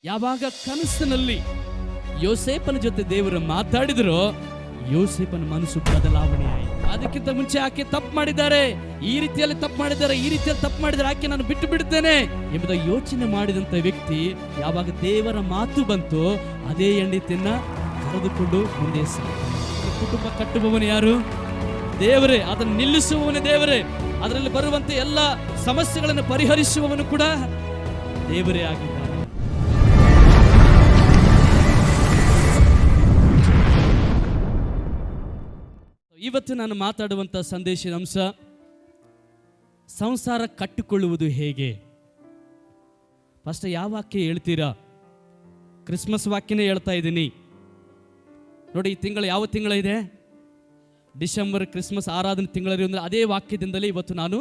ಯಾವಾಗ ಕನಸಿನಲ್ಲಿ ಯೋಸೇಪನ ಜೊತೆ ದೇವರು ಮಾತಾಡಿದರೋ ಯೋಸೇಪನ ಮನಸ್ಸು ಬದಲಾವಣೆ ಆಯಿತು. ಅದಕ್ಕಿಂತ ಮುಂಚೆ ಆಕೆ ತಪ್ಪು ಮಾಡಿದ್ದಾರೆ, ಈ ರೀತಿಯಲ್ಲಿ ತಪ್ಪು ಮಾಡಿದ್ದಾರೆ, ಆಕೆ ನಾನು ಬಿಟ್ಟು ಬಿಡುತ್ತೇನೆ ಎಂಬುದ ಯೋಚನೆ ಮಾಡಿದಂತ ವ್ಯಕ್ತಿ ಯಾವಾಗ ದೇವರ ಮಾತು ಬಂತು ಅದೇ ಹೆಂಡತಿಯನ್ನ ಕರೆದುಕೊಂಡು ಮುಂದೆ ಕುಟುಂಬ ಕಟ್ಟುವವನು ಯಾರು? ದೇವರೇ. ಅದನ್ನು ನಿಲ್ಲಿಸುವವನು ದೇವರೇ. ಅದರಲ್ಲಿ ಬರುವಂತೆ ಎಲ್ಲ ಸಮಸ್ಯೆಗಳನ್ನು ಪರಿಹರಿಸುವವನು ಕೂಡ ದೇವರೇ ಆಗಿದ್ದಾನೆ. ಇವತ್ತು ನಾನು ಮಾತಾಡುವಂಥ ಸಂದೇಶದ ಅಂಶ ಸಂಸಾರ ಕಟ್ಟಿಕೊಳ್ಳುವುದು ಹೇಗೆ. ಫಸ್ಟ್ ಯಾವ ವಾಕ್ಯ ಹೇಳ್ತೀರಾ? ಕ್ರಿಸ್ಮಸ್ ವಾಕ್ಯನೇ ಹೇಳ್ತಾ ಇದ್ದೀನಿ ನೋಡಿ. ಈ ತಿಂಗಳು ಯಾವ ತಿಂಗಳ ಇದೆ? ಡಿಸೆಂಬರ್, ಕ್ರಿಸ್ಮಸ್ ಆರಾಧನೆ ತಿಂಗಳಿರೋದ್ರೆ ಅದೇ ವಾಕ್ಯದಿಂದಲೇ ಇವತ್ತು ನಾನು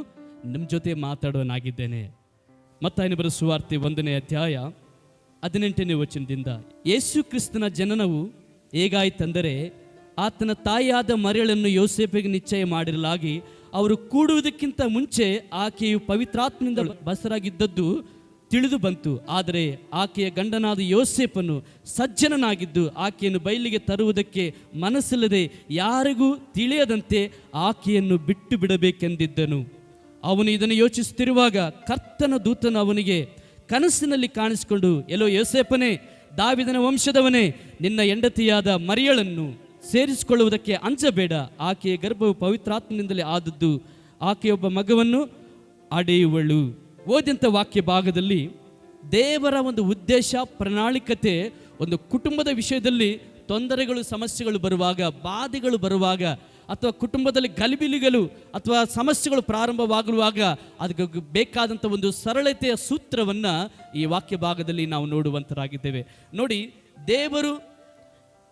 ನಿಮ್ಮ ಜೊತೆ ಮಾತಾಡುವನಾಗಿದ್ದೇನೆ. ಮತ್ತಾಯನ ಬರೆದ ಸುವಾರ್ತೆ 1ನೇ ಅಧ್ಯಾಯ 18ನೇ ವಚನದಿಂದ, ಯೇಸು ಕ್ರಿಸ್ತನ ಜನನವು ಹೇಗಾಯಿತೆಂದರೆ, ಆತನ ತಾಯಿಯಾದ ಮರಿಯಳನ್ನು ಯೋಸೇಫಿಗೆ ನಿಶ್ಚಯ ಮಾಡಿರಲಾಗಿ ಅವರು ಕೂಡುವುದಕ್ಕಿಂತ ಮುಂಚೆ ಆಕೆಯು ಪವಿತ್ರಾತ್ಮನಿಂದ ಬಸರಾಗಿದ್ದದ್ದು ತಿಳಿದು ಬಂತು. ಆದರೆ ಆಕೆಯ ಗಂಡನಾದ ಯೋಸೇಫನು ಸಜ್ಜನನಾಗಿದ್ದು ಆಕೆಯನ್ನು ಬಯಲಿಗೆ ತರುವುದಕ್ಕೆ ಮನಸ್ಸಿಲ್ಲದೆ ಯಾರಿಗೂ ತಿಳಿಯದಂತೆ ಆಕೆಯನ್ನು ಬಿಟ್ಟು ಬಿಡಬೇಕೆಂದಿದ್ದನು. ಅವನು ಇದನ್ನು ಯೋಚಿಸುತ್ತಿರುವಾಗ ಕರ್ತನ ದೂತನು ಅವನಿಗೆ ಕನಸಿನಲ್ಲಿ ಕಾಣಿಸಿಕೊಂಡು, ಎಲ್ಲೋ ಯೋಸೇಫನೇ, ದಾವಿದನ ವಂಶದವನೇ, ನಿನ್ನ ಹೆಂಡತಿಯಾದ ಮರಿಯಳನ್ನು ಸೇರಿಸಿಕೊಳ್ಳುವುದಕ್ಕೆ ಅಂಜಬೇಡ. ಆಕೆಯ ಗರ್ಭವು ಪವಿತ್ರಾತ್ಮನಿಂದಲೇ ಆದದ್ದು, ಆಕೆಯೊಬ್ಬ ಮಗವನ್ನು ಅಡೆಯುವಳು. ಓದಿದಂಥ ವಾಕ್ಯ ಭಾಗದಲ್ಲಿ ದೇವರ ಒಂದು ಉದ್ದೇಶ, ಪ್ರಣಾಳಿಕತೆ, ಒಂದು ಕುಟುಂಬದ ವಿಷಯದಲ್ಲಿ ತೊಂದರೆಗಳು, ಸಮಸ್ಯೆಗಳು ಬರುವಾಗ, ಬಾಧೆಗಳು ಬರುವಾಗ, ಅಥವಾ ಕುಟುಂಬದಲ್ಲಿ ಗಲಿಬಿಲಿಗಳು ಅಥವಾ ಸಮಸ್ಯೆಗಳು ಪ್ರಾರಂಭವಾಗುವಾಗ ಅದಕ್ಕೆ ಬೇಕಾದಂಥ ಒಂದು ಸರಳತೆಯ ಸೂತ್ರವನ್ನು ಈ ವಾಕ್ಯ ಭಾಗದಲ್ಲಿ ನಾವು ನೋಡುವಂತರಾಗಿದ್ದೇವೆ. ನೋಡಿ, ದೇವರು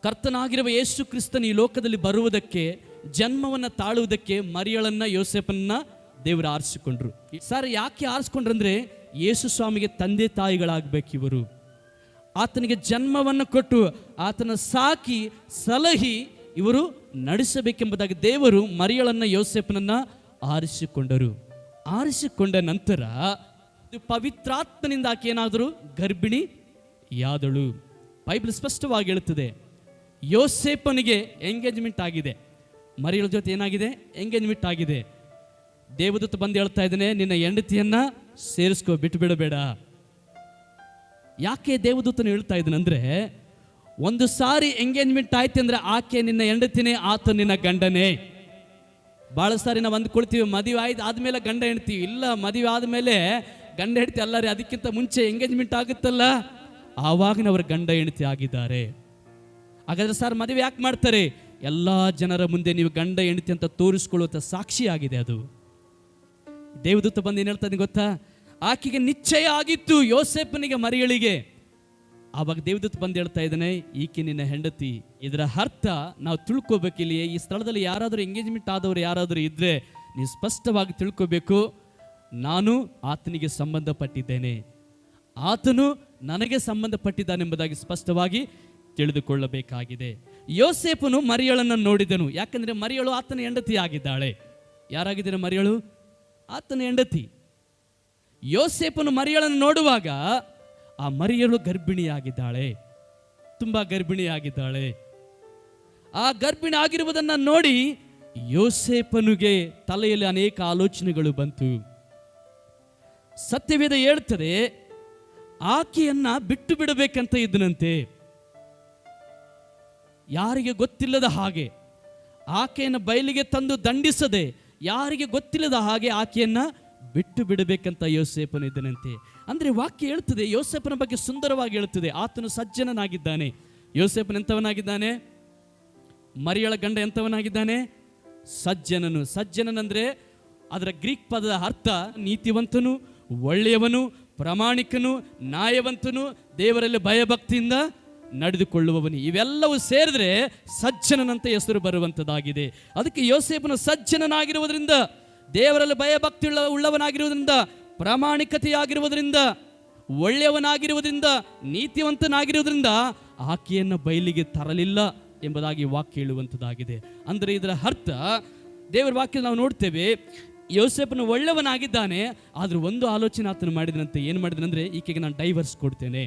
ಕರ್ತನಾಗಿರುವ ಯೇಸು ಕ್ರಿಸ್ತನ ಈ ಲೋಕದಲ್ಲಿ ಬರುವುದಕ್ಕೆ, ಜನ್ಮವನ್ನು ತಾಳುವುದಕ್ಕೆ ಮರಿಯಳನ್ನ, ಯೋಸೇಫನ್ನ ದೇವರು ಆರಿಸಿಕೊಂಡ್ರು. ಸರ್, ಯಾಕೆ ಆರಿಸ್ಕೊಂಡ್ರಂದ್ರೆ ಯೇಸು ಸ್ವಾಮಿಗೆ ತಂದೆ ತಾಯಿಗಳಾಗಬೇಕು ಇವರು. ಆತನಿಗೆ ಜನ್ಮವನ್ನು ಕೊಟ್ಟು ಆತನ ಸಾಕಿ ಸಲಹಿ ಇವರು ನಡೆಸಬೇಕೆಂಬುದಾಗಿ ದೇವರು ಮರಿಯಳನ್ನ, ಯೋಸೇಫನನ್ನ ಆರಿಸಿಕೊಂಡರು. ಆರಿಸಿಕೊಂಡ ನಂತರ ಪವಿತ್ರಾತ್ಮನಿಂದ ಆಕೆ ಏನಾದರೂ ಗರ್ಭಿಣಿ ಯಾದಳು. ಬೈಬಲ್ ಸ್ಪಷ್ಟವಾಗಿ ಹೇಳುತ್ತದೆ, ಯೋಸೇಫನಿಗೆ ಎಂಗೇಜ್ಮೆಂಟ್ ಆಗಿದೆ, ಮರಿಯಳ ಜೊತೆ ಏನಾಗಿದೆ? ಎಂಗೇಜ್ಮೆಂಟ್ ಆಗಿದೆ. ದೇವದೂತ ಬಂದು ಹೇಳ್ತಾ ಇದ್ದಾನೆ, ನಿನ್ನ ಹೆಂಡತಿಯನ್ನ ಸೇರಿಸ್ಕೋ, ಬಿಟ್ಟು ಬಿಡಬೇಡ. ಯಾಕೆ ದೇವದೂತನು ಹೇಳ್ತಾ ಇದ್ದಾನಂದ್ರೆ, ಒಂದು ಸಾರಿ ಎಂಗೇಜ್ಮೆಂಟ್ ಆಯ್ತು ಅಂದ್ರೆ ಆಕೆ ನಿನ್ನ ಹೆಂಡತಿನೇ, ಆತ ನಿನ್ನ ಗಂಡನೇ. ಭಾಳ ಸಾರಿ ನಾವು ಅಂದ್ಕೊಳ್ತೀವಿ ಮದುವೆ ಆದ್ಮೇಲೆ ಗಂಡ ಹೆಂಡ್ತೀವಿ. ಇಲ್ಲ, ಮದುವೆ ಆದಮೇಲೆ ಗಂಡ ಹೆಂಡ್ತಿ ಅಲ್ಲ ರೀ, ಅದಕ್ಕಿಂತ ಮುಂಚೆ ಎಂಗೇಜ್ಮೆಂಟ್ ಆಗುತ್ತಲ್ಲ, ಆವಾಗನವ್ರ ಗಂಡ ಹೆಂಡ್ತಿ ಆಗಿದ್ದಾರೆ. ಹಾಗಾದ್ರೆ ಸರ್ ಮದುವೆ ಯಾಕೆ ಮಾಡ್ತಾರೆ? ಎಲ್ಲ ಜನರ ಮುಂದೆ ನೀವು ಗಂಡ ಹೆಂಡತಿ ಅಂತ ತೋರಿಸ್ಕೊಳ್ಳುವಂಥ ಸಾಕ್ಷಿ ಆಗಿದೆ ಅದು. ದೇವದೂತ ಬಂದು ಏನು ಹೇಳ್ತಾನೆ ಗೊತ್ತಾ? ಆಕೆಗೆ ನಿಶ್ಚಯ ಆಗಿತ್ತು, ಯೋಸೇಫನಿಗೆ ಮರಿಯಳಿಗೆ. ಆವಾಗ ದೇವದೂತ ಬಂದು ಹೇಳ್ತಾ ಇದ್ದಾನೆ, ಈಕೆ ನಿನ್ನ ಹೆಂಡತಿ. ಇದರ ಅರ್ಥ ನಾವು ತಿಳ್ಕೊಬೇಕಿಲ್ಲಿ. ಈ ಸ್ಥಳದಲ್ಲಿ ಯಾರಾದರೂ ಎಂಗೇಜ್ಮೆಂಟ್ ಆದವರು ಯಾರಾದರೂ ಇದ್ರೆ ನೀವು ಸ್ಪಷ್ಟವಾಗಿ ತಿಳ್ಕೊಬೇಕು, ನಾನು ಆತನಿಗೆ ಸಂಬಂಧಪಟ್ಟಿದ್ದೇನೆ, ಆತನು ನನಗೆ ಸಂಬಂಧಪಟ್ಟಿದ್ದಾನೆಂಬುದಾಗಿ ಸ್ಪಷ್ಟವಾಗಿ ತಿಳಿದುಕೊಳ್ಳಬೇಕಾಗಿದೆ. ಯೋಸೇಫನು ಮರಿಯಳನ್ನು ನೋಡಿದನು. ಯಾಕಂದ್ರೆ ಮರಿಯಳು ಆತನ ಹೆಂಡತಿ ಆಗಿದ್ದಾಳೆ. ಯಾರಾಗಿದ್ದಾರೆ ಮರಿಯಳು? ಆತನ ಹೆಂಡತಿ. ಯೋಸೇಫನು ಮರಿಯಳನ್ನು ನೋಡುವಾಗ ಆ ಮರಿಯಳು ಗರ್ಭಿಣಿಯಾಗಿದ್ದಾಳೆ, ತುಂಬಾ ಗರ್ಭಿಣಿಯಾಗಿದ್ದಾಳೆ. ಆ ಗರ್ಭಿಣಿ ಆಗಿರುವುದನ್ನು ನೋಡಿ ಯೋಸೇಫನಿಗೆ ತಲೆಯಲ್ಲಿ ಅನೇಕ ಆಲೋಚನೆಗಳು ಬಂತು. ಸತ್ಯವೇದ ಹೇಳ್ತದೆ, ಆಕೆಯನ್ನ ಬಿಟ್ಟು ಬಿಡಬೇಕಂತ ಇದ್ದನಂತೆ. ಯಾರಿಗೆ ಗೊತ್ತಿಲ್ಲದ ಹಾಗೆ ಆಕೆಯನ್ನು ಬಯಲಿಗೆ ತಂದು ದಂಡಿಸದೆ, ಯಾರಿಗೆ ಗೊತ್ತಿಲ್ಲದ ಹಾಗೆ ಆಕೆಯನ್ನ ಬಿಟ್ಟು ಬಿಡಬೇಕಂತ ಯೋಸೇಫನು ಇದ್ದನಂತೆ. ಅಂದ್ರೆ ವಾಕ್ಯ ಹೇಳ್ತದೆ, ಯೋಸೇಫನ ಬಗ್ಗೆ ಸುಂದರವಾಗಿ ಹೇಳ್ತದೆ, ಆತನು ಸಜ್ಜನನಾಗಿದ್ದಾನೆ. ಯೋಸೇಫನ್ ಎಂಥವನಾಗಿದ್ದಾನೆ? ಮರಿಯಳ ಗಂಡ ಎಂಥವನಾಗಿದ್ದಾನೆ? ಸಜ್ಜನನು. ಸಜ್ಜನನಂದ್ರೆ ಅದರ ಗ್ರೀಕ್ ಪದದ ಅರ್ಥ ನೀತಿವಂತನು, ಒಳ್ಳೆಯವನು, ಪ್ರಾಮಾಣಿಕನು, ನ್ಯಾಯವಂತನು, ದೇವರಲ್ಲಿ ಭಯಭಕ್ತಿಯಿಂದ ನಡೆದುಕೊಳ್ಳುವವನು. ಇವೆಲ್ಲವೂ ಸೇರಿದ್ರೆ ಸಜ್ಜನನಂತ ಹೆಸರು ಬರುವಂಥದ್ದಾಗಿದೆ. ಅದಕ್ಕೆ ಯೋಸೇಫನು ಸಜ್ಜನನಾಗಿರುವುದರಿಂದ, ದೇವರಲ್ಲಿ ಭಯಭಕ್ತಿ ಉಳ್ಳವನಾಗಿರುವುದರಿಂದ, ಪ್ರಾಮಾಣಿಕತೆಯಾಗಿರುವುದರಿಂದ, ಒಳ್ಳೆಯವನಾಗಿರುವುದರಿಂದ, ನೀತಿವಂತನಾಗಿರುವುದರಿಂದ ಆಕೆಯನ್ನು ಬಯಲಿಗೆ ತರಲಿಲ್ಲ ಎಂಬುದಾಗಿ ವಾಕ್ಯ ಹೇಳುವಂಥದ್ದಾಗಿದೆ. ಅಂದರೆ ಇದರ ಅರ್ಥ, ದೇವರ ವಾಕ್ಯ ನಾವು ನೋಡ್ತೇವೆ, ಯೋಸೇಫನು ಒಳ್ಳೆಯವನಾಗಿದ್ದಾನೆ, ಆದ್ರೆ ಒಂದು ಆಲೋಚನೆ ಆತನು ಮಾಡಿದನಂತೆ. ಏನು ಮಾಡಿದನಂದ್ರೆ, ಈಕೆಗೆ ನಾನು ಡೈವರ್ಸ್ ಕೊಡ್ತೇನೆ,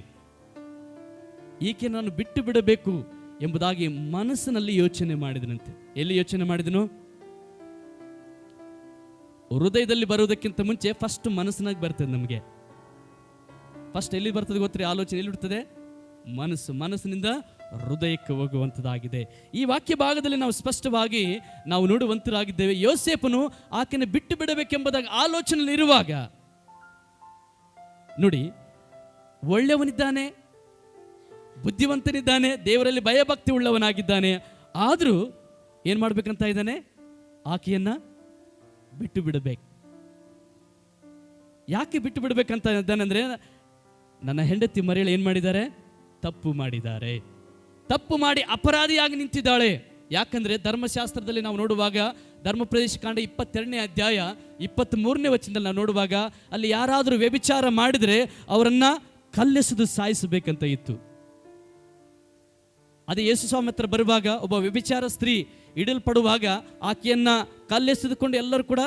ಈಕೆ ನಾನು ಬಿಟ್ಟು ಬಿಡಬೇಕು ಎಂಬುದಾಗಿ ಮನಸ್ಸಿನಲ್ಲಿ ಯೋಚನೆ ಮಾಡಿದನಂತೆ. ಎಲ್ಲಿ ಯೋಚನೆ ಮಾಡಿದನು? ಹೃದಯದಲ್ಲಿ ಬರುವುದಕ್ಕಿಂತ ಮುಂಚೆ ಫಸ್ಟ್ ಮನಸ್ಸಿನಾಗ ಬರ್ತದೆ. ನಮಗೆ ಫಸ್ಟ್ ಎಲ್ಲಿ ಬರ್ತದೆ ಗೊತ್ತೇ? ಆಲೋಚನೆ ಎಲ್ಲಿ ಬಿಡ್ತದೆ? ಮನಸ್ಸಿನಿಂದ ಹೃದಯಕ್ಕೆ ಹೋಗುವಂಥದ್ದಾಗಿದೆ. ಈ ವಾಕ್ಯ ಭಾಗದಲ್ಲಿ ನಾವು ಸ್ಪಷ್ಟವಾಗಿ ನಾವು ನೋಡುವಂತರಾಗಿದ್ದೇವೆ. ಯೋಸೇಫನು ಆಕೆಯನ್ನು ಬಿಟ್ಟು ಬಿಡಬೇಕೆಂಬುದಾಗಿ ಆಲೋಚನೆ ಇರುವಾಗ ನೋಡಿ, ಒಳ್ಳೆಯವನಿದ್ದಾನೆ, ಬುದ್ಧಿವಂತನಿದ್ದಾನೆ, ದೇವರಲ್ಲಿ ಭಯಭಕ್ತಿ ಉಳ್ಳವನಾಗಿದ್ದಾನೆ. ಆದರೂ ಏನು ಮಾಡ್ಬೇಕಂತ ಇದ್ದಾನೆ? ಆಕೆಯನ್ನ ಬಿಟ್ಟು ಬಿಡಬೇಕು. ಯಾಕೆ ಬಿಟ್ಟು ಬಿಡಬೇಕಂತ ಇದ್ದಾನಂದ್ರೆ, ನನ್ನ ಹೆಂಡತಿ ಮರಿಯಳು ಏನು ಮಾಡಿದ್ದಾರೆ? ತಪ್ಪು ಮಾಡಿದ್ದಾರೆ. ತಪ್ಪು ಮಾಡಿ ಅಪರಾಧಿಯಾಗಿ ನಿಂತಿದ್ದಾಳೆ. ಯಾಕಂದ್ರೆ ಧರ್ಮಶಾಸ್ತ್ರದಲ್ಲಿ ನಾವು ನೋಡುವಾಗ, ಧರ್ಮೋಪದೇಶ ಕಾಂಡ 22ನೇ ಅಧ್ಯಾಯ 23ನೇ ವಚನದಲ್ಲಿ ನಾವು ನೋಡುವಾಗ, ಅಲ್ಲಿ ಯಾರಾದರೂ ವ್ಯಭಿಚಾರ ಮಾಡಿದರೆ ಅವರನ್ನ ಕಲ್ಲೆಸೆದು ಸಾಯಿಸಬೇಕಂತ ಇತ್ತು. ಅದೇ ಯೇಸು ಸ್ವಾಮಿ ಹತ್ರ ಬರುವಾಗ ಒಬ್ಬ ವ್ಯಭಿಚಾರ ಸ್ತ್ರೀ ಇಡಲ್ಪಡುವಾಗ ಆಕೆಯನ್ನ ಕಲ್ಲೆಸೆದುಕೊಂಡು ಎಲ್ಲರೂ ಕೂಡ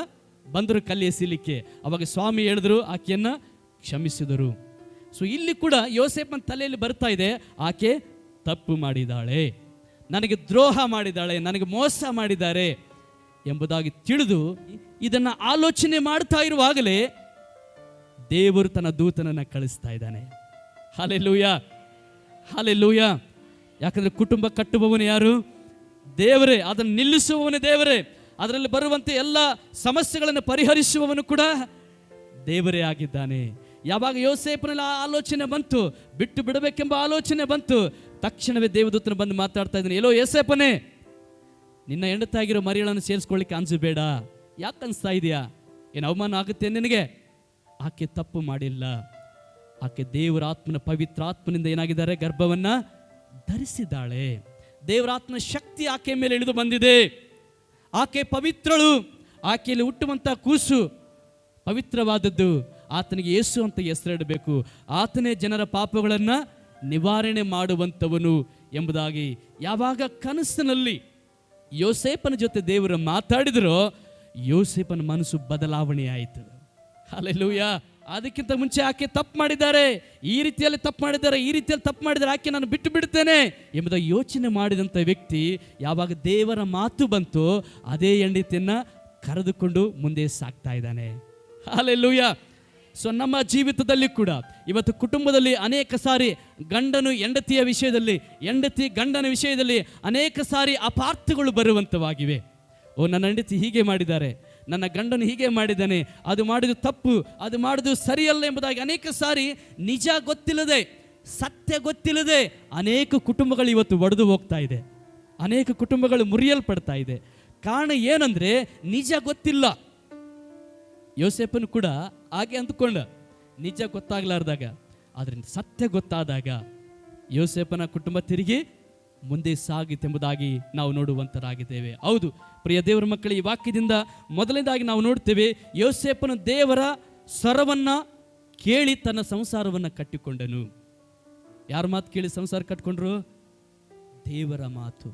ಬಂದರು ಕಲ್ಲೆಸಲಿಕ್ಕೆ. ಅವಾಗ ಸ್ವಾಮಿ ಹೇಳಿದ್ರು, ಆಕೆಯನ್ನ ಕ್ಷಮಿಸಿದರು. ಸೊ ಇಲ್ಲಿ ಕೂಡ ಯೋಸೇಫನ ತಲೆಯಲ್ಲಿ ಬರ್ತಾ ಇದೆ, ಆಕೆ ತಪ್ಪು ಮಾಡಿದ್ದಾಳೆ, ನನಗೆ ದ್ರೋಹ ಮಾಡಿದ್ದಾಳೆ, ನನಗೆ ಮೋಸ ಮಾಡಿದ್ದಾರೆ ಎಂಬುದಾಗಿ ತಿಳಿದು ಇದನ್ನ ಆಲೋಚನೆ ಮಾಡ್ತಾ ಇರುವಾಗಲೇ ದೇವರು ತನ್ನ ದೂತನನ್ನ ಕಳಿಸ್ತಾ ಇದ್ದಾನೆ. Hallelujah, hallelujah. ಯಾಕಂದ್ರೆ ಕುಟುಂಬ ಕಟ್ಟುವವನು ಯಾರು? ದೇವರೇ. ಅದನ್ನು ನಿಲ್ಲಿಸುವವನು ದೇವರೇ. ಅದರಲ್ಲಿ ಬರುವಂತೆ ಎಲ್ಲ ಸಮಸ್ಯೆಗಳನ್ನು ಪರಿಹರಿಸುವವನು ಕೂಡ ದೇವರೇ ಆಗಿದ್ದಾನೆ. ಯಾವಾಗ ಯೋಸೇಫನಲ್ಲಿ ಆಲೋಚನೆ ಬಂತು, ಬಿಟ್ಟು ಬಿಡಬೇಕೆಂಬ ಆಲೋಚನೆ ಬಂತು, ತಕ್ಷಣವೇ ದೇವದೂತನ ಬಂದು ಮಾತಾಡ್ತಾ ಇದ್ದಾನೆ, ಎಲ್ಲೋ ಯೋಸೇಫನೇ, ನಿನ್ನ ಹೆಂಡತಾಗಿರೋ ಮರಿಗಳನ್ನು ಸೇರಿಸ್ಕೊಳ್ಳಿಕ್ಕೆ ಅನ್ಸಬೇಡ. ಯಾಕೆ ಅನಿಸ್ತಾ ಇದೆಯಾ? ಏನು ಅವಮಾನ ಆಗುತ್ತೆ ನಿನಗೆ? ಆಕೆ ತಪ್ಪು ಮಾಡಿಲ್ಲ. ಆಕೆ ದೇವರ ಆತ್ಮನ, ಪವಿತ್ರ ಆತ್ಮನಿಂದ ಏನಾಗಿದ್ದಾರೆ? ಗರ್ಭವನ್ನ ಧರಿಸಿದ್ದಾಳೆ. ದೇವರಾತ್ಮನ ಶಕ್ತಿ ಆಕೆ ಮೇಲೆ ಇಳಿದು ಬಂದಿದೆ. ಆಕೆ ಪವಿತ್ರಳು. ಆಕೆಯಲ್ಲಿ ಹುಟ್ಟುವಂತ ಕೂಸು ಪವಿತ್ರವಾದದ್ದು. ಆತನಿಗೆ ಯೇಸು ಅಂತ ಹೆಸರಿಡಬೇಕು. ಆತನೇ ಜನರ ಪಾಪಗಳನ್ನು ನಿವಾರಣೆ ಮಾಡುವಂಥವನು ಎಂಬುದಾಗಿ ಯಾವಾಗ ಕನಸಿನಲ್ಲಿ ಯೋಸೇಫನ ಜೊತೆ ದೇವರು ಮಾತಾಡಿದರೋ, ಯೋಸೇಫನ ಮನಸ್ಸು ಬದಲಾವಣೆ ಆಯಿತು. ಹಲ್ಲೆಲೂಯಾ. ಅದಕ್ಕಿಂತ ಮುಂಚೆ ಆಕೆ ತಪ್ಪು ಮಾಡಿದ್ದಾರೆ, ಈ ರೀತಿಯಲ್ಲಿ ತಪ್ಪು ಮಾಡಿದ್ದಾರೆ, ಈ ರೀತಿಯಲ್ಲಿ ತಪ್ಪು ಮಾಡಿದ್ದಾರೆ, ಆಕೆ ನಾನು ಬಿಟ್ಟು ಬಿಡ್ತೇನೆ ಎಂಬುದಾಗಿ ಯೋಚನೆ ಮಾಡಿದಂಥ ವ್ಯಕ್ತಿ ಯಾವಾಗ ದೇವರ ಮಾತು ಬಂತು, ಅದೇ ಹೆಂಡತಿಯನ್ನ ಕರೆದುಕೊಂಡು ಮುಂದೆ ಸಾಕ್ತಾ ಇದ್ದಾನೆ. ಹಲ್ಲೆಲೂಯಾ. ಸೊ ನಮ್ಮ ಜೀವಿತದಲ್ಲಿ ಕೂಡ ಇವತ್ತು ಕುಟುಂಬದಲ್ಲಿ ಅನೇಕ ಸಾರಿ ಗಂಡನು ಹೆಂಡತಿಯ ವಿಷಯದಲ್ಲಿ, ಹೆಂಡತಿ ಗಂಡನ ವಿಷಯದಲ್ಲಿ ಅನೇಕ ಸಾರಿ ಅಪಾರ್ಥಗಳು ಬರುವಂಥವಾಗಿವೆ. ಓ, ನನ್ನ ಹೆಂಡತಿ ಹೀಗೆ ಮಾಡಿದ್ದಾರೆ, ನನ್ನ ಗಂಡನು ಹೀಗೆ ಮಾಡಿದ್ದಾನೆ, ಅದು ಮಾಡಿದ್ದು ತಪ್ಪು, ಅದು ಮಾಡಿದ್ದು ಸರಿಯಲ್ಲ ಎಂಬುದಾಗಿ ಅನೇಕ ಸಾರಿ ನಿಜ ಗೊತ್ತಿಲ್ಲದೆ, ಸತ್ಯ ಗೊತ್ತಿಲ್ಲದೆ ಅನೇಕ ಕುಟುಂಬಗಳು ಇವತ್ತು ಒಡೆದು ಹೋಗ್ತಾ ಇದೆ. ಅನೇಕ ಕುಟುಂಬಗಳು ಮುರಿಯಲ್ಪಡ್ತಾ ಇದೆ. ಕಾರಣ ಏನಂದ್ರೆ ನಿಜ ಗೊತ್ತಿಲ್ಲ. ಯೋಸೇಫನು ಕೂಡ ಹಾಗೆ ಅಂದುಕೊಂಡ, ನಿಜ ಗೊತ್ತಾಗಲಾರ್ದಾಗ, ಆದರೆ ಸತ್ಯ ಗೊತ್ತಾದಾಗ ಯೋಸೇಫನ ಕುಟುಂಬ ತಿರುಗಿ ಮುಂದೆ ಸಾಗಿತೆಂಬುದಾಗಿ ನಾವು ನೋಡುವಂತರಾಗಿದ್ದೇವೆ. ಹೌದು ಪ್ರಿಯ ದೇವರ ಮಕ್ಕಳು, ಈ ವಾಕ್ಯದಿಂದ ಮೊದಲನೇದಾಗಿ ನಾವು ನೋಡ್ತೇವೆ, ಯೋಸೇಫನು ದೇವರ ಸ್ವರವನ್ನ ಕೇಳಿ ತನ್ನ ಸಂಸಾರವನ್ನು ಕಟ್ಟಿಕೊಂಡನು. ಯಾರ ಮಾತು ಕೇಳಿ ಸಂಸಾರ ಕಟ್ಟಿಕೊಂಡ್ರು? ದೇವರ ಮಾತು.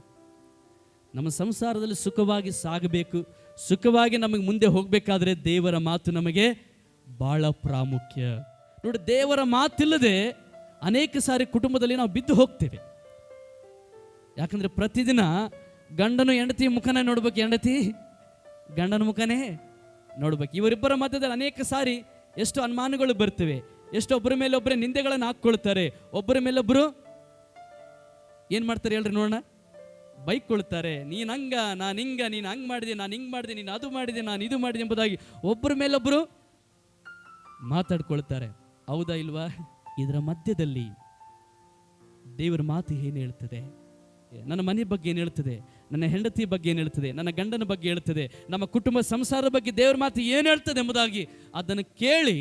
ನಮ್ಮ ಸಂಸಾರದಲ್ಲಿ ಸುಖವಾಗಿ ಸಾಗಬೇಕು, ಸುಖವಾಗಿ ನಮಗೆ ಮುಂದೆ ಹೋಗಬೇಕಾದ್ರೆ ದೇವರ ಮಾತು ನಮಗೆ ಬಹಳ ಪ್ರಾಮುಖ್ಯ. ನೋಡಿ, ದೇವರ ಮಾತಿಲ್ಲದೆ ಅನೇಕ ಸಾರಿ ಕುಟುಂಬದಲ್ಲಿ ನಾವು ಬಿದ್ದು ಹೋಗ್ತೇವೆ. ಯಾಕಂದ್ರೆ ಪ್ರತಿದಿನ ಗಂಡನು ಹೆಂಡತಿ ಮುಖನೇ ನೋಡ್ಬೇಕು, ಹೆಂಡತಿ ಗಂಡನ ಮುಖನೇ ನೋಡ್ಬೇಕು. ಇವರಿಬ್ಬರ ಮಧ್ಯದಲ್ಲಿ ಅನೇಕ ಸಾರಿ ಎಷ್ಟು ಅನುಮಾನಗಳು ಬರ್ತವೆ, ಎಷ್ಟು ಒಬ್ಬರ ಮೇಲೆ ಒಬ್ಬರೇ ನಿಂದೆಗಳನ್ನು ಹಾಕ್ಕೊಳ್ತಾರೆ, ಒಬ್ಬರ ಮೇಲೊಬ್ಬರು ಏನು ಮಾಡ್ತಾರೆ ಹೇಳ್ರಿ ನೋಡೋಣ, ಬೈಕೊಳ್ತಾರೆ. ನೀನು ಹಂಗ, ನಾನು ಹಿಂಗ, ನೀನು ಹಂಗೆ ಮಾಡಿದೆ, ನಾನು ಹಿಂಗೆ ಮಾಡಿದೆ, ನೀನು ಅದು ಮಾಡಿದೆ, ನಾನು ಇದು ಮಾಡಿದೆ ಎಂಬುದಾಗಿ ಒಬ್ಬರ ಮೇಲೊಬ್ಬರು ಮಾತಾಡ್ಕೊಳ್ತಾರೆ. ಹೌದಾ ಇಲ್ವಾ? ಇದರ ಮಧ್ಯದಲ್ಲಿ ದೇವರ ಮಾತು ಏನು ಹೇಳ್ತದೆ? ನನ್ನ ಮನೆ ಬಗ್ಗೆ ಏನು ಹೇಳ್ತದೆ? ನನ್ನ ಹೆಂಡತಿ ಬಗ್ಗೆ ಏನು ಹೇಳ್ತದೆ? ನನ್ನ ಗಂಡನ ಬಗ್ಗೆ ಹೇಳ್ತದೆ? ನಮ್ಮ ಕುಟುಂಬ ಸಂಸಾರ ಬಗ್ಗೆ ದೇವರ ಮಾತು ಏನು ಹೇಳ್ತದೆ ಎಂಬುದಾಗಿ ಅದನ್ನು ಕೇಳಿ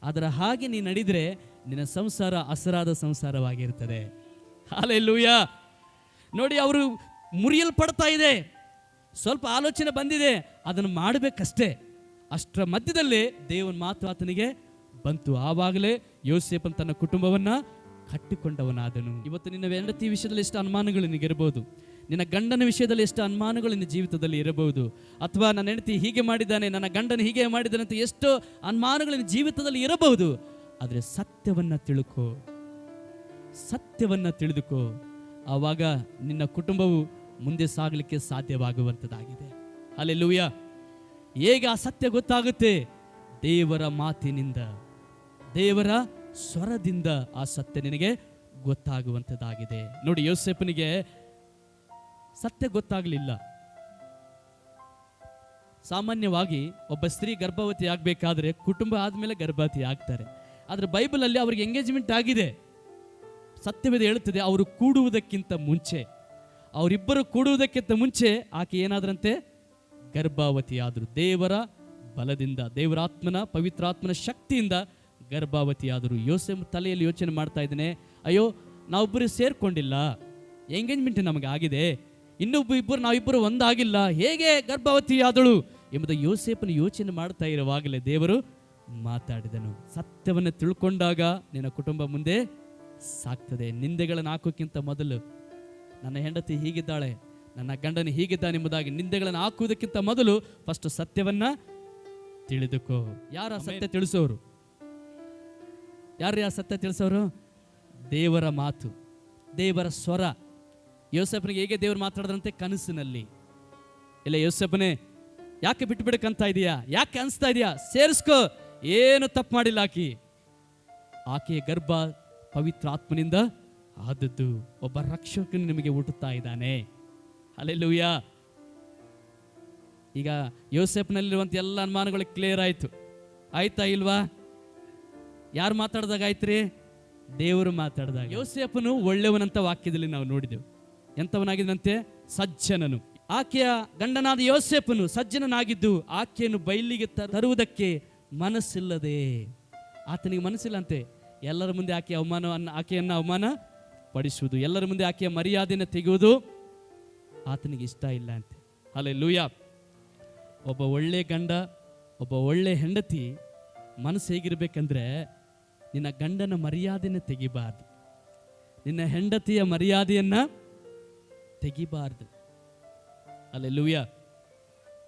ಅದರ ಹಾಗೆ ನೀನು ನಡೆದರೆ ನಿನ್ನ ಸಂಸಾರ ಹಸರಾದ ಸಂಸಾರವಾಗಿರ್ತದೆ. ಹಲ್ಲೆಲೂಯಾ. ನೋಡಿ, ಅವರು ಮುರಿಯಲ್ಪಡ್ತಾ ಇದೆ, ಸ್ವಲ್ಪ ಆಲೋಚನೆ ಬಂದಿದೆ, ಅದನ್ನು ಮಾಡಬೇಕಷ್ಟೇ. ಅಷ್ಟರ ಮಧ್ಯದಲ್ಲೇ ದೇವನ ಮಾತು ಆತನಿಗೆ ಬಂತು. ಆವಾಗಲೇ ಯೋಸೇಫನ್ ತನ್ನ ಕುಟುಂಬವನ್ನ ಕಟ್ಟಿಕೊಂಡವನಾದನು. ಇವತ್ತು ನಿನ್ನ ಹೆಂಡತಿ ವಿಷಯದಲ್ಲಿ ಎಷ್ಟು ಅನುಮಾನಗಳು ನಿನಗಿರಬಹುದು, ನಿನ್ನ ಗಂಡನ ವಿಷಯದಲ್ಲಿ ಎಷ್ಟು ಅನುಮಾನಗಳು ನಿನ್ನ ಜೀವಿತದಲ್ಲಿ ಇರಬಹುದು, ಅಥವಾ ನನ್ನ ಹೆಂಡತಿ ಹೀಗೆ ಮಾಡಿದ್ದಾನೆ, ನನ್ನ ಗಂಡನ ಹೀಗೆ ಮಾಡಿದ್ದಾನೆ ಅಂತ ಎಷ್ಟೋ ಅನುಮಾನಗಳು ನಿನ್ನ ಜೀವಿತದಲ್ಲಿ ಇರಬಹುದು. ಆದರೆ ಸತ್ಯವನ್ನ ತಿಳ್ಕೋ, ಸತ್ಯವನ್ನ ತಿಳಿದುಕೋ. ಆವಾಗ ನಿನ್ನ ಕುಟುಂಬವು ಮುಂದೆ ಸಾಗಲಿಕ್ಕೆ ಸಾಧ್ಯವಾಗುವಂಥದ್ದಾಗಿದೆ. ಹಲ್ಲೆಲೂಯ. ಹೇಗೆ ಆ ಸತ್ಯ ಗೊತ್ತಾಗುತ್ತೆ? ದೇವರ ಮಾತಿನಿಂದ, ದೇವರ ಸ್ವರದಿಂದ ಆ ಸತ್ಯ ನಿನಗೆ ಗೊತ್ತಾಗುವಂಥದ್ದಾಗಿದೆ. ನೋಡಿ, ಯೋಸೇಫನಿಗೆ ಸತ್ಯ ಗೊತ್ತಾಗಲಿಲ್ಲ. ಸಾಮಾನ್ಯವಾಗಿ ಒಬ್ಬ ಸ್ತ್ರೀ ಗರ್ಭವತಿ ಆಗಬೇಕಾದ್ರೆ ಕುಟುಂಬ ಆದಮೇಲೆ ಗರ್ಭವತಿ ಆಗ್ತಾರೆ. ಆದರೆ ಬೈಬಲಲ್ಲಿ ಅವ್ರಿಗೆ ಎಂಗೇಜ್ಮೆಂಟ್ ಆಗಿದೆ. ಸತ್ಯವೇದ ಹೇಳುತ್ತದೆ, ಅವರು ಕೂಡುವುದಕ್ಕಿಂತ ಮುಂಚೆ, ಅವರಿಬ್ಬರು ಕೂಡುವುದಕ್ಕಿಂತ ಮುಂಚೆ ಆಕೆ ಏನಾದ್ರಂತೆ? ಗರ್ಭಾವತಿ ಆದರು. ದೇವರ ಬಲದಿಂದ, ದೇವರಾತ್ಮನ ಪವಿತ್ರಾತ್ಮನ ಶಕ್ತಿಯಿಂದ ಗರ್ಭಾವತಿ ಆದರು. ಯೋಸೇಫ್ ತಲೆಯಲ್ಲಿ ಯೋಚನೆ ಮಾಡ್ತಾ ಇದ್ದೇನೆ, ಅಯ್ಯೋ ನಾವಿಬ್ಬರು ಸೇರ್ಕೊಂಡಿಲ್ಲ, ಎಂಗೇಜ್ಮೆಂಟ್ ನಮಗೆ ಆಗಿದೆ, ನಾವಿಬ್ಬರು ಒಂದಾಗಿಲ್ಲ, ಹೇಗೆ ಗರ್ಭವತಿ ಆದಳು ಎಂಬುದು ಯೋಸೇಫನ ಯೋಚನೆ ಮಾಡ್ತಾ ಇರುವಾಗಲೇ ದೇವರು ಮಾತಾಡಿದನು. ಸತ್ಯವನ್ನು ತಿಳ್ಕೊಂಡಾಗ ನಿನ್ನ ಕುಟುಂಬ ಮುಂದೆ ಸಾಕ್ತದೆ. ನಿಂದೆಗಳನ್ನು ಹಾಕೋಕ್ಕಿಂತ ಮೊದಲು ನನ್ನ ಹೆಂಡತಿ ಹೀಗಿದ್ದಾಳೆ, ನನ್ನ ಗಂಡನ ಹೀಗಿದ್ದಾನೆ ಎಂಬುದಾಗಿ ನಿಂದೆಗಳನ್ನು ಹಾಕುವುದಕ್ಕಿಂತ ಮೊದಲು ಫಸ್ಟ್ ಸತ್ಯವನ್ನ ತಿಳಿದುಕೋ. ಯಾರ ಸತ್ಯ ತಿಳಿಸೋರು? ಯಾರು ಸತ್ಯ ತಿಳಿಸೋರು? ದೇವರ ಮಾತು, ದೇವರ ಸ್ವರ. ಯೋಸೇಫನಿಗೆ ಹೇಗೆ ದೇವರು ಮಾತಾಡಿದ್ರಂತೆ? ಕನಸಿನಲ್ಲಿ. ಇಲ್ಲ ಯೋಸೇಫನೇ, ಯಾಕೆ ಬಿಟ್ಟು ಬಿಡಕ್ಕಂತ ಇದೆಯಾ? ಯಾಕೆ ಅನಿಸ್ತಾ ಇದೆಯಾ? ಸೇರಿಸ್ಕೋ, ಏನು ತಪ್ಪು ಮಾಡಿಲ್ಲ ಆಕೆಯ ಗರ್ಭ ಪವಿತ್ರ ಆತ್ಮನಿಂದ ಆದದ್ದು. ಒಬ್ಬ ರಕ್ಷಕನು ನಿಮಗೆ ಹುಟ್ಟುತ್ತಾ ಇದ್ದಾನೆ. ಹಲ್ಲೆಲೂಯಾ. ಈಗ ಯೋಸೇಫ್ನಲ್ಲಿರುವಂಥ ಎಲ್ಲ ಅನುಮಾನಗಳು ಕ್ಲಿಯರ್ ಆಯ್ತು. ಆಯ್ತಾ ಇಲ್ವಾ? ಯಾರು ಮಾತಾಡಿದಾಗ ಆಯ್ತ್ರಿ? ದೇವರು ಮಾತಾಡಿದಾಗ. ಯೋಸೇಫನು ಒಳ್ಳೆಯವನಂತ ವಾಕ್ಯದಲ್ಲಿ ನಾವು ನೋಡಿದೆವು. ಎಂಥವನಾಗಿದ್ದಂತೆ? ಸಜ್ಜನನು. ಆಕೆಯ ಗಂಡನಾದ ಯೋಸೇಫನು ಸಜ್ಜನನಾಗಿದ್ದು ಆಕೆಯನ್ನು ಬಯಲಿಗೆ ತರುವುದಕ್ಕೆ ಮನಸ್ಸಿಲ್ಲದೆ, ಆತನಿಗೆ ಮನಸ್ಸಿಲ್ಲ ಅಂತೆ. ಎಲ್ಲರ ಮುಂದೆ ಆಕೆಯನ್ನು ಅವಮಾನ ಪಡಿಸುವುದು, ಎಲ್ಲರ ಮುಂದೆ ಆಕೆಯ ಮರ್ಯಾದೆಯನ್ನು ತೆಗೆಯುವುದು ಆತನಿಗೆ ಇಷ್ಟ ಇಲ್ಲ ಅಂತೆ. ಹಲ್ಲೆಲೂಯಾ. ಒಬ್ಬ ಒಳ್ಳೆ ಗಂಡ, ಒಬ್ಬ ಒಳ್ಳೆ ಹೆಂಡತಿ ಮನಸ್ಸು ಹೇಗಿರ್ಬೇಕಂದ್ರೆ, ನಿನ್ನ ಗಂಡನ ಮರ್ಯಾದೆಯನ್ನು ತೆಗಿಬಾರ್ದು, ನಿನ್ನ ಹೆಂಡತಿಯ ಮರ್ಯಾದೆಯನ್ನ ತೆಗಿಬಾರ್ದು. ಹಲ್ಲೆಲೂಯಾ.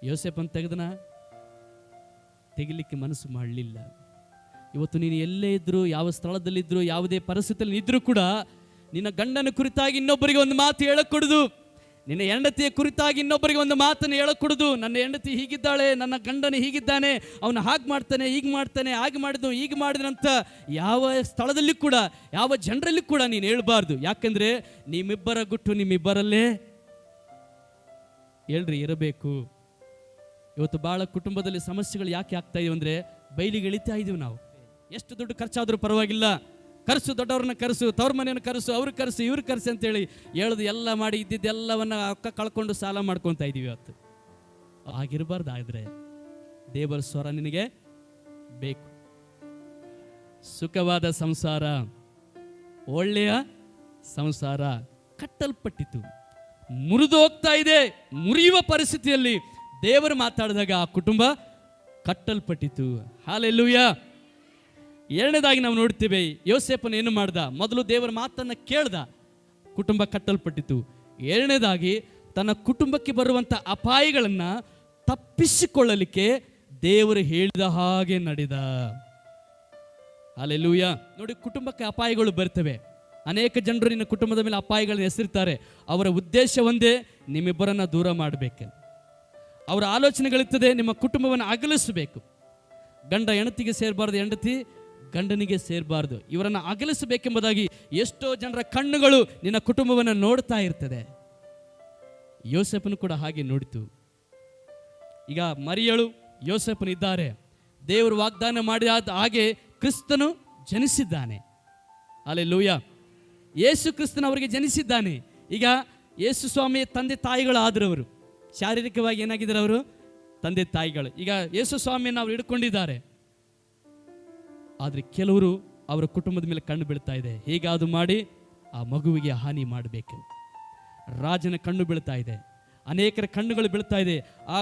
ಯೋಸೇಫನ್ ತೆಗೆದನ? ತೆಗಿಲಿಕ್ಕೆ ಮನಸ್ಸು ಮಾಡಲಿಲ್ಲ. ಇವತ್ತು ನೀನು ಎಲ್ಲೇ ಇದ್ರು, ಯಾವ ಸ್ಥಳದಲ್ಲಿದ್ರು, ಯಾವುದೇ ಪರಿಸ್ಥಿತಿಯಲ್ಲಿ ಇದ್ರೂ ಕೂಡ ನಿನ್ನ ಗಂಡನ ಕುರಿತಾಗಿ ಇನ್ನೊಬ್ಬರಿಗೆ ಒಂದು ಮಾತು ಹೇಳಕೊಡುದು, ನಿನ್ನ ಹೆಂಡತಿಯ ಕುರಿತಾಗಿ ಇನ್ನೊಬ್ಬರಿಗೆ ಒಂದು ಮಾತನ್ನು ಹೇಳಕೊಡುದು. ನನ್ನ ಹೆಂಡತಿ ಹೀಗಿದ್ದಾಳೆ, ನನ್ನ ಗಂಡನ ಹೀಗಿದ್ದಾನೆ, ಅವನು ಹಾಗೆ ಮಾಡ್ತಾನೆ, ಹೀಗೆ ಮಾಡ್ತಾನೆ, ಹಾಗೆ ಮಾಡಿದ್ನು, ಹೀಗೆ ಮಾಡಿದಂತ ಯಾವ ಸ್ಥಳದಲ್ಲಿ ಕೂಡ, ಯಾವ ಜನರಲ್ಲಿ ಕೂಡ ನೀನು ಹೇಳ್ಬಾರ್ದು. ಯಾಕಂದ್ರೆ ನಿಮ್ಮಿಬ್ಬರ ಗುಟ್ಟು ನಿಮ್ಮಿಬ್ಬರಲ್ಲೇ ಹೇಳ್ರಿ ಇರಬೇಕು. ಇವತ್ತು ಬಹಳ ಕುಟುಂಬದಲ್ಲಿ ಸಮಸ್ಯೆಗಳು ಯಾಕೆ ಆಗ್ತಾ ಇದೀವಿ ಅಂದ್ರೆ, ಬೈಲಿಗೆ ಇಳಿತಾ ಇದೀವಿ ನಾವು. ಎಷ್ಟು ದುಡ್ಡು ಖರ್ಚಾದ್ರೂ ಪರವಾಗಿಲ್ಲ, ಕರೆಸು, ದೊಡ್ಡವ್ರನ್ನ ಕರೆಸು, ತವ್ರ ಮನೆಯನ್ನು ಕರೆಸು, ಅವ್ರು ಕರೆಸು, ಇವ್ರು ಕರೆಸು ಅಂತೇಳಿ ಹೇಳೋದು ಎಲ್ಲ ಮಾಡಿ ಇದ್ದಿದ್ದೆಲ್ಲವನ್ನ ಅಕ್ಕ ಕಳ್ಕೊಂಡು ಸಾಲ ಮಾಡ್ಕೊತಾ ಇದೀವಿ ಇವತ್ತು. ಆಗಿರಬಾರ್ದು. ಆದ್ರೆ ದೇವರ ಸ್ವರ ನಿನಗೆ ಬೇಕು. ಸುಖವಾದ ಸಂಸಾರ, ಒಳ್ಳೆಯ ಸಂಸಾರ ಕಟ್ಟಲ್ಪಟ್ಟಿತು, ಮುರಿದು ಹೋಗ್ತಾ ಇದೆ. ಮುರಿಯುವ ಪರಿಸ್ಥಿತಿಯಲ್ಲಿ ದೇವರು ಮಾತಾಡಿದಾಗ ಆ ಕುಟುಂಬ ಕಟ್ಟಲ್ಪಟ್ಟಿತು. ಹಲ್ಲೆಲೂಯಾ. ಎರಡನೇದಾಗಿ ನಾವು ನೋಡ್ತೇವೆ, ಯೋಸೇಫನು ಏನು ಮಾಡ್ದ? ಮೊದಲು ದೇವರ ಮಾತನ್ನ ಕೇಳ್ದ, ಕುಟುಂಬ ಕಟ್ಟಲ್ಪಟ್ಟಿತು. ಎರಡನೇದಾಗಿ ತನ್ನ ಕುಟುಂಬಕ್ಕೆ ಬರುವಂತ ಅಪಾಯಗಳನ್ನ ತಪ್ಪಿಸಿಕೊಳ್ಳಲಿಕ್ಕೆ ದೇವರು ಹೇಳಿದ ಹಾಗೆ ನಡೆದ. ಹಲ್ಲೆಲೂಯಾ. ನೋಡಿ, ಕುಟುಂಬಕ್ಕೆ ಅಪಾಯಗಳು ಬರ್ತವೆ. ಅನೇಕ ಜನರು ನಿನ್ನ ಕುಟುಂಬದ ಮೇಲೆ ಅಪಾಯಗಳನ್ನ ಹೆಸರಿರ್ತಾರೆ. ಅವರ ಉದ್ದೇಶ ಒಂದೇ, ನಿಮ್ಮಿಬ್ಬರನ್ನ ದೂರ ಮಾಡಬೇಕು. ಅವರ ಆಲೋಚನೆಗಳಿರ್ತದೆ, ನಿಮ್ಮ ಕುಟುಂಬವನ್ನು ಅಗಲಿಸಬೇಕು. ಗಂಡ ಹೆಂಡತಿಗೆ ಸೇರಬಾರ್ದು, ಹೆಂಡತಿ ಗಂಡನಿಗೆ ಸೇರಬಾರ್ದು. ಇವರನ್ನು ಅಗಲಿಸಬೇಕೆಂಬುದಾಗಿ ಎಷ್ಟೋ ಜನರ ಕಣ್ಣುಗಳು ನಿನ್ನ ಕುಟುಂಬವನ್ನು ನೋಡ್ತಾ ಇರ್ತದೆ. ಯೋಸೇಫನು ಕೂಡ ಹಾಗೆ ನೋಡಿತು. ಈಗ ಮರಿಯಳು ಯೋಸೇಫನು ಇದ್ದಾರೆ. ದೇವರು ವಾಗ್ದಾನ ಮಾಡಿದ ಹಾಗೆ ಕ್ರಿಸ್ತನು ಜನಿಸಿದ್ದಾನೆ. ಹಲ್ಲೆಲೂಯಾ. ಯೇಸು ಕ್ರಿಸ್ತನು ಅವರಿಗೆ ಜನಿಸಿದ್ದಾನೆ. ಈಗ ಯೇಸು ಸ್ವಾಮಿಯ ತಂದೆ ತಾಯಿಗಳು ಆದರವರು, ಶಾರೀರಿಕವಾಗಿ ಏನಾಗಿದ್ದಾರೆ ಅವರು? ತಂದೆ ತಾಯಿಗಳು. ಈಗ ಯೇಸು ಸ್ವಾಮಿಯನ್ನು ಅವರು ಹಿಡ್ಕೊಂಡಿದ್ದಾರೆ. ಆದರೆ ಕೆಲವರು ಅವರ ಕುಟುಂಬದ ಮೇಲೆ ಕಣ್ಣು ಬೀಳ್ತಾ ಇದೆ. ಹೇಗಾದರೂ ಮಾಡಿ ಆ ಮಗುವಿಗೆ ಹಾನಿ ಮಾಡಬೇಕು. ರಾಜನ ಕಣ್ಣು ಬೀಳ್ತಾ ಇದೆ, ಅನೇಕರ ಕಣ್ಣುಗಳು ಬೀಳ್ತಾ ಇದೆ. ಆ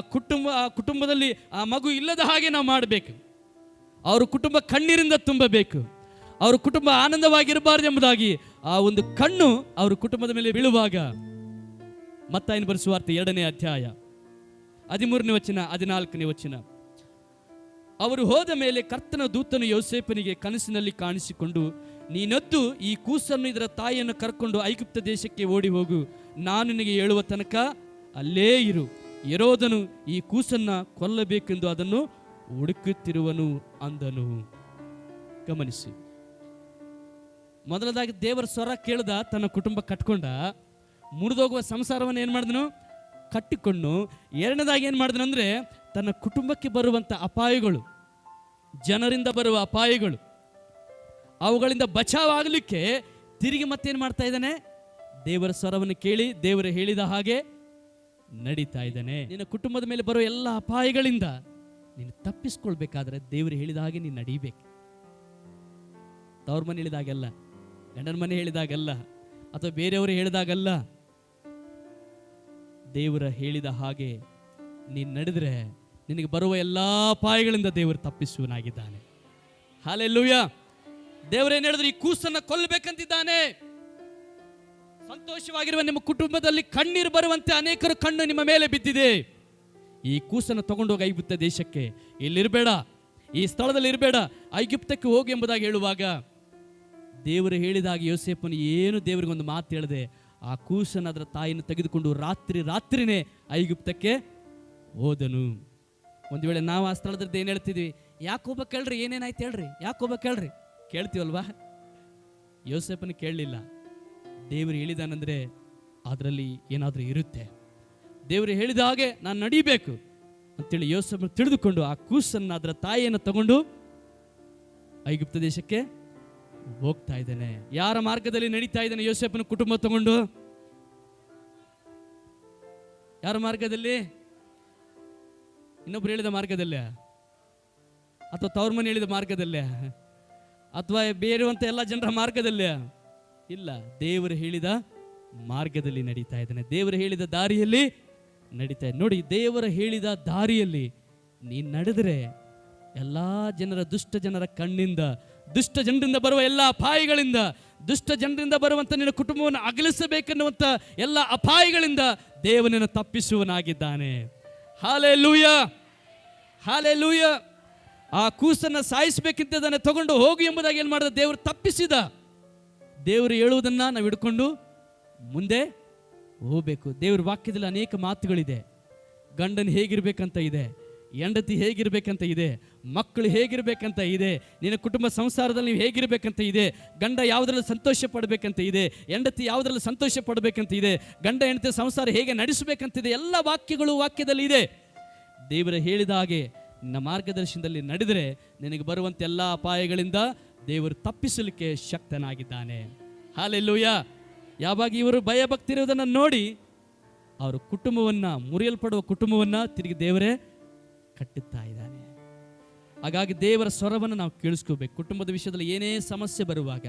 ಕುಟುಂಬದಲ್ಲಿ ಆ ಮಗು ಇಲ್ಲದ ಹಾಗೆ ನಾವು ಮಾಡಬೇಕು. ಅವ್ರ ಕುಟುಂಬ ಕಣ್ಣೀರಿಂದ ತುಂಬಬೇಕು. ಅವ್ರ ಕುಟುಂಬ ಆನಂದವಾಗಿರಬಾರ್ದು ಎಂಬುದಾಗಿ ಆ ಒಂದು ಕಣ್ಣು ಅವ್ರ ಕುಟುಂಬದ ಮೇಲೆ ಬೀಳುವಾಗ, ಮತ್ತಾಯನ ಬರೆದ ಸುವಾರ್ತೆ 2ನೇ ಅಧ್ಯಾಯ 13ನೇ ವಚನ 14ನೇ ವಚನ, ಅವರು ಹೋದ ಮೇಲೆ ಕರ್ತನ ದೂತನು ಯೋಸೇಫನಿಗೆ ಕನಸಿನಲ್ಲಿ ಕಾಣಿಸಿಕೊಂಡು, ನೀನೊದ್ದು ಈ ಕೂಸನ್ನು ಇದರ ತಾಯಿಯನ್ನು ಕರ್ಕೊಂಡು ಐಗುಪ್ತ ದೇಶಕ್ಕೆ ಓಡಿ ಹೋಗು. ನಾನು ನಿನಗೆ ಹೇಳುವ ತನಕ ಅಲ್ಲೇ ಇರು. ಹೆರೋದನು ಈ ಕೂಸನ್ನ ಕೊಲ್ಲಬೇಕೆಂದು ಅದನ್ನು ಹುಡುಕುತ್ತಿರುವನು ಅಂದನು. ಗಮನಿಸಿ, ಮೊದಲದಾಗಿ ದೇವರ ಸ್ವರ ಕೇಳ್ದ, ತನ್ನ ಕುಟುಂಬ ಕಟ್ಕೊಂಡ, ಮುರಿದೋಗುವ ಸಂಸಾರವನ್ನು ಏನು ಮಾಡಿದನು? ಕಟ್ಟಿಕೊಂಡು. ಎರಡನೇದಾಗಿ ಏನು ಮಾಡಿದನು ಅಂದರೆ, ತನ್ನ ಕುಟುಂಬಕ್ಕೆ ಬರುವಂಥ ಅಪಾಯಗಳು, ಜನರಿಂದ ಬರುವ ಅಪಾಯಗಳು, ಅವುಗಳಿಂದ ಬಚಾವಾಗಲಿಕ್ಕೆ ತಿರುಗಿ ಮತ್ತೇನು ಮಾಡ್ತಾ ಇದ್ದಾನೆ? ದೇವರ ಸ್ವರವನ್ನು ಕೇಳಿ ದೇವರು ಹೇಳಿದ ಹಾಗೆ ನಡೀತಾ ಇದ್ದಾನೆ. ನಿನ್ನ ಕುಟುಂಬದ ಮೇಲೆ ಬರುವ ಎಲ್ಲ ಅಪಾಯಗಳಿಂದ ನೀನು ತಪ್ಪಿಸ್ಕೊಳ್ಬೇಕಾದ್ರೆ ದೇವರು ಹೇಳಿದ ಹಾಗೆ ನೀನು ನಡೀಬೇಕು. ತವ್ರ ಮನೆ ಹೇಳಿದಾಗಲ್ಲ, ಗಂಡನ ಮನೆ ಹೇಳಿದಾಗಲ್ಲ, ಅಥವಾ ಬೇರೆಯವರು ಹೇಳಿದಾಗಲ್ಲ. ದೇವರ ಹೇಳಿದ ಹಾಗೆ ನೀನು ನಡೆದ್ರೆ ನಿನಗೆ ಬರುವ ಎಲ್ಲ ಅಪಾಯಗಳಿಂದ ದೇವರು ತಪ್ಪಿಸುವನಾಗಿದ್ದಾನೆ. ಹಲ್ಲೆಲೂಯಾ. ದೇವರೇನು ಹೇಳಿದ್ರು? ಈ ಕೂಸನ್ನ ಕೊಲ್ಲಬೇಕಂತಿದ್ದಾನೆ. ಸಂತೋಷವಾಗಿರುವ ನಿಮ್ಮ ಕುಟುಂಬದಲ್ಲಿ ಕಣ್ಣೀರು ಬರುವಂತೆ ಅನೇಕರ ಕಣ್ಣು ನಿಮ್ಮ ಮೇಲೆ ಬಿದ್ದಿದೆ. ಈ ಕೂಸನ್ನು ತಗೊಂಡೋಗಿ ಐಗುಪ್ತ ದೇಶಕ್ಕೆ, ಇಲ್ಲಿರಬೇಡ, ಈ ಸ್ಥಳದಲ್ಲಿ ಇರಬೇಡ, ಐಗುಪ್ತಕ್ಕೆ ಹೋಗಿ ಎಂಬುದಾಗಿ ಹೇಳುವಾಗ ದೇವರು ಹೇಳಿದಾಗ ಯೋಸೇಫನು ಏನು ದೇವರಿಗೊಂದು ಮಾತು ಹೇಳಿದೆ, ಆ ಕೂಸನ್ನು ಅದರ ತಾಯಿಯನ್ನು ತೆಗೆದುಕೊಂಡು ರಾತ್ರಿನೇ ಐಗುಪ್ತಕ್ಕೆ ಹೋದನು. ಒಂದು ವೇಳೆ ನಾವು ಆ ಸ್ಥಳದಲ್ಲಿ ಏನು ಹೇಳ್ತಿದ್ವಿ? ಯಾಕೆ ಹೋಗ್ಬೇಕು ಕೇಳ್ರಿ, ಏನೇನಾಯ್ತು ಹೇಳ್ರಿ, ಯಾಕೆ ಹೋಗ್ಬೇಕು ಕೇಳ್ರಿ, ಕೇಳ್ತೀವಲ್ವಾ? ಯೋಸೇಫನ ಕೇಳಲಿಲ್ಲ. ದೇವರು ಹೇಳಿದಾನಂದ್ರೆ ಅದರಲ್ಲಿ ಏನಾದರೂ ಇರುತ್ತೆ. ದೇವರು ಹೇಳಿದ ಹಾಗೆ ನಾನು ನಡೀಬೇಕು ಅಂತೇಳಿ ಯೋಸೇಫನು ತಿಳಿದುಕೊಂಡು ಆ ಕೂಸನ್ನು ಅದರ ತಾಯಿಯನ್ನು ತಗೊಂಡು ಐಗುಪ್ತ ದೇಶಕ್ಕೆ ಹೋಗ್ತಾ ಇದ್ದಾನೆ. ಯಾರ ಮಾರ್ಗದಲ್ಲಿ ನಡೀತಾ ಇದ್ದಾನೆ ಯೋಸೇಫನ ಕುಟುಂಬ ತಗೊಂಡು? ಯಾರ ಮಾರ್ಗದಲ್ಲಿ? ಇನ್ನೊಬ್ರು ಹೇಳಿದ ಮಾರ್ಗದಲ್ಲೇ, ಅಥವಾ ತವ್ರ ಮನೆ ಹೇಳಿದ ಮಾರ್ಗದಲ್ಲೇ, ಅಥವಾ ಬೇರೆಯುವಂತ ಎಲ್ಲ ಜನರ ಮಾರ್ಗದಲ್ಲೇ? ಇಲ್ಲ, ದೇವರು ಹೇಳಿದ ಮಾರ್ಗದಲ್ಲಿ ನಡೀತಾ ಇದ್ದಾನೆ. ದೇವರು ಹೇಳಿದ ದಾರಿಯಲ್ಲಿ ನಡೀತಾ ಇದೆ. ನೋಡಿ, ದೇವರು ಹೇಳಿದ ದಾರಿಯಲ್ಲಿ ನೀನು ನಡೆದರೆ ಎಲ್ಲ ಜನರ, ದುಷ್ಟ ಜನರ ಕಣ್ಣಿಂದ, ದುಷ್ಟ ಜನರಿಂದ ಬರುವ ಎಲ್ಲ ಅಪಾಯಗಳಿಂದ, ದುಷ್ಟ ಜನರಿಂದ ಬರುವಂಥ ನಿನ್ನ ಕುಟುಂಬವನ್ನು ಅಗಲಿಸಬೇಕೆನ್ನುವಂಥ ಎಲ್ಲ ಅಪಾಯಗಳಿಂದ ದೇವನನ್ನು ತಪ್ಪಿಸುವನಾಗಿದ್ದಾನೆ. Hallelujah, hallelujah. ಆ ಕೂಸನ್ನು ಸಾಯಿಸಬೇಕಿದ್ದದನ್ನು ತಗೊಂಡು ಹೋಗು ಎಂಬುದಾಗಿ ಏನು ಮಾಡಿದ? ದೇವರು ತಪ್ಪಿಸಿದ. ದೇವರು ಹೇಳುವುದನ್ನು ನಾವು ಹಿಡ್ಕೊಂಡು ಮುಂದೆ ಹೋಗಬೇಕು. ದೇವ್ರ ವಾಕ್ಯದಲ್ಲಿ ಅನೇಕ ಮಾತುಗಳಿದೆ. ಗಂಡನ ಹೇಗಿರ್ಬೇಕಂತ ಇದೆ, ಹೆಂಡತಿ ಹೇಗಿರ್ಬೇಕಂತ ಇದೆ, ಮಕ್ಕಳು ಹೇಗಿರ್ಬೇಕಂತ ಇದೆ, ನಿನ್ನ ಕುಟುಂಬ ಸಂಸಾರದಲ್ಲಿ ನೀವು ಹೇಗಿರ್ಬೇಕಂತ ಇದೆ, ಗಂಡ ಯಾವುದರಲ್ಲಿ ಸಂತೋಷ ಪಡಬೇಕಂತ ಇದೆ, ಹೆಂಡತಿ ಯಾವುದರಲ್ಲಿ ಸಂತೋಷ ಪಡಬೇಕಂತ ಇದೆ, ಗಂಡ ಹೆಂಡತಿ ಸಂಸಾರ ಹೇಗೆ ನಡೆಸಬೇಕಂತಿದೆ. ಎಲ್ಲ ವಾಕ್ಯಗಳು ವಾಕ್ಯದಲ್ಲಿ ಇದೆ. ದೇವರ ಹೇಳಿದ ಹಾಗೆ ನಿನ್ನ ಮಾರ್ಗದರ್ಶನದಲ್ಲಿ ನಡೆದರೆ ನಿನಗೆ ಬರುವಂಥ ಎಲ್ಲ ಅಪಾಯಗಳಿಂದ ದೇವರು ತಪ್ಪಿಸಲಿಕ್ಕೆ ಶಕ್ತನಾಗಿದ್ದಾನೆ. ಹಲ್ಲೆಲೂಯಾ. ಯಾವಾಗ ಇವರು ಭಯಭಕ್ತಿ ಇರುವುದನ್ನು ನೋಡಿ ಅವರ ಕುಟುಂಬವನ್ನು, ಮುರಿಯಲ್ಪಡುವ ಕುಟುಂಬವನ್ನು ತಿರುಗಿ ದೇವರೇ ಕಟ್ಟುತ್ತಾ ಇದ್ದಾನೆ. ಹಾಗಾಗಿ ದೇವರ ಸ್ವರವನ್ನು ನಾವು ಕೇಳಿಸ್ಕೋಬೇಕು. ಕುಟುಂಬದ ವಿಷಯದಲ್ಲಿ ಏನೇ ಸಮಸ್ಯೆ ಬರುವಾಗ,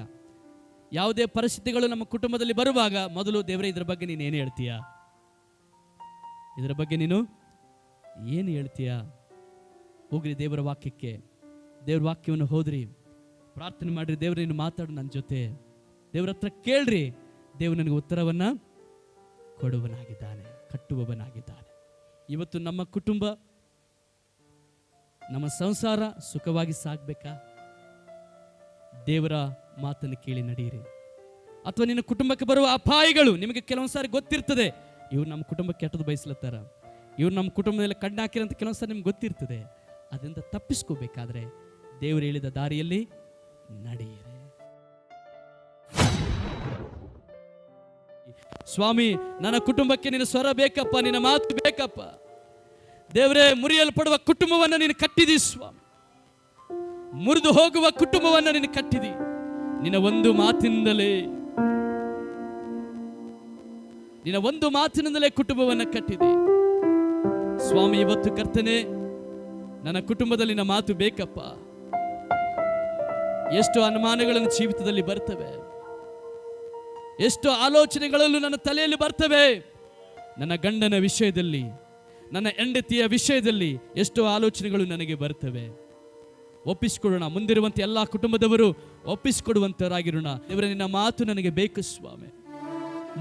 ಯಾವುದೇ ಪರಿಸ್ಥಿತಿಗಳು ನಮ್ಮ ಕುಟುಂಬದಲ್ಲಿ ಬರುವಾಗ ಮೊದಲು ದೇವರೇ ಇದರ ಬಗ್ಗೆ ನೀನು ಏನು ಹೇಳ್ತೀಯಾ, ಇದರ ಬಗ್ಗೆ ನೀನು ಏನು ಹೇಳ್ತೀಯಾ? ಹೋಗ್ರಿ ದೇವರ ವಾಕ್ಯಕ್ಕೆ, ದೇವ್ರ ವಾಕ್ಯವನ್ನು ಹೋದ್ರಿ, ಪ್ರಾರ್ಥನೆ ಮಾಡಿರಿ, ದೇವ್ರ ನೀನು ಮಾತಾಡು ನನ್ನ ಜೊತೆ, ದೇವ್ರ ಹತ್ರ ಕೇಳ್ರಿ. ದೇವರು ನನಗೆ ಉತ್ತರವನ್ನು ಕೊಡುವನಾಗಿದ್ದಾನೆ, ಕಟ್ಟುವವನಾಗಿದ್ದಾನೆ. ಇವತ್ತು ನಮ್ಮ ಕುಟುಂಬ, ನಮ್ಮ ಸಂಸಾರ ಸುಖವಾಗಿ ಸಾಗಬೇಕಾ? ದೇವರ ಮಾತನ್ನು ಕೇಳಿ ನಡೆಯಿರಿ. ಅಥವಾ ನಿನ್ನ ಕುಟುಂಬಕ್ಕೆ ಬರುವ ಅಪಾಯಗಳು ನಿಮಗೆ ಕೆಲವೊಂದು ಸಾರಿ ಗೊತ್ತಿರ್ತದೆ, ಇವ್ರು ನಮ್ಮ ಕುಟುಂಬಕ್ಕೆ ಕೆಟ್ಟದ್ದು ಬಯಸ್ಲತ್ತಾರ, ಇವ್ರು ನಮ್ಮ ಕುಟುಂಬದಲ್ಲಿ ಕಣ್ಣು ಹಾಕಿರಂತ ಕೆಲವೊಂದು ಸಾರಿ ನಿಮ್ಗೆ ಗೊತ್ತಿರ್ತದೆ. ಅದರಿಂದ ತಪ್ಪಿಸ್ಕೋಬೇಕಾದ್ರೆ ದೇವರು ಹೇಳಿದ ದಾರಿಯಲ್ಲಿ ನಡೆಯಿರಿ. ಸ್ವಾಮಿ, ನನ್ನ ಕುಟುಂಬಕ್ಕೆ ನಿನ್ನ ಸ್ವರ ಬೇಕಪ್ಪ, ನಿನ್ನ ಮಾತು ಬೇಕಪ್ಪ. ದೇವರೇ, ಮುರಿಯಲ್ಪಡುವ ಕುಟುಂಬವನ್ನು ನೀನು ಕಟ್ಟಿದಿ ಸ್ವಾಮಿ, ಮುರಿದು ಹೋಗುವ ಕುಟುಂಬವನ್ನು ನೀನು ಕಟ್ಟಿದಿ. ನಿನ್ನ ಒಂದು ಮಾತಿನಿಂದಲೇ ಕುಟುಂಬವನ್ನು ಕಟ್ಟಿದಿ ಸ್ವಾಮಿ. ಇವತ್ತು ಕರ್ತನೆ, ನನ್ನ ಕುಟುಂಬದಲ್ಲಿ ನಿನ್ನ ಮಾತು ಬೇಕಪ್ಪ. ಎಷ್ಟು ಅನುಮಾನಗಳನ್ನು ಜೀವಿತದಲ್ಲಿ ಬರ್ತವೆ, ಎಷ್ಟು ಆಲೋಚನೆಗಳಲ್ಲೂ ನನ್ನ ತಲೆಯಲ್ಲಿ ಬರ್ತವೆ. ನನ್ನ ಗಂಡನ ವಿಷಯದಲ್ಲಿ, ನನ್ನ ಹೆಂಡತಿಯ ವಿಷಯದಲ್ಲಿ ಎಷ್ಟೋ ಆಲೋಚನೆಗಳು ನನಗೆ ಬರ್ತವೆ. ಒಪ್ಪಿಸಿಕೊಡೋಣ, ಮುಂದಿರುವಂತೆ ಎಲ್ಲ ಕುಟುಂಬದವರು ಒಪ್ಪಿಸಿಕೊಡುವಂತರಾಗಿರೋಣ. ದೇವರೇ, ನಿನ್ನ ಮಾತು ನನಗೆ ಬೇಕು ಸ್ವಾಮಿ.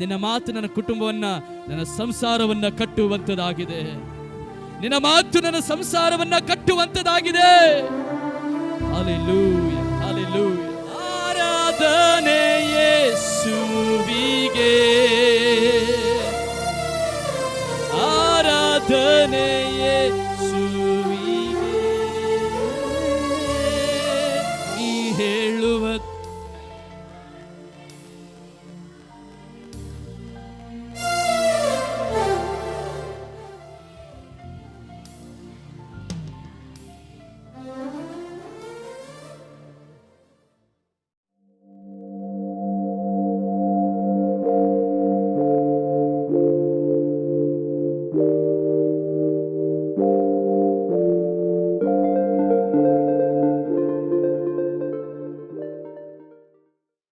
ನಿನ್ನ ಮಾತು ನನ್ನ ಕುಟುಂಬವನ್ನ, ನನ್ನ ಸಂಸಾರವನ್ನ ಕಟ್ಟುವಂತದಾಗಿದೆ. ನಿನ್ನ ಮಾತು ನನ್ನ ಸಂಸಾರವನ್ನ ಕಟ್ಟುವಂತದಾಗಿದೆ. Hallelujah, hallelujah. ಆರಾಧನೆ ಯೇಸು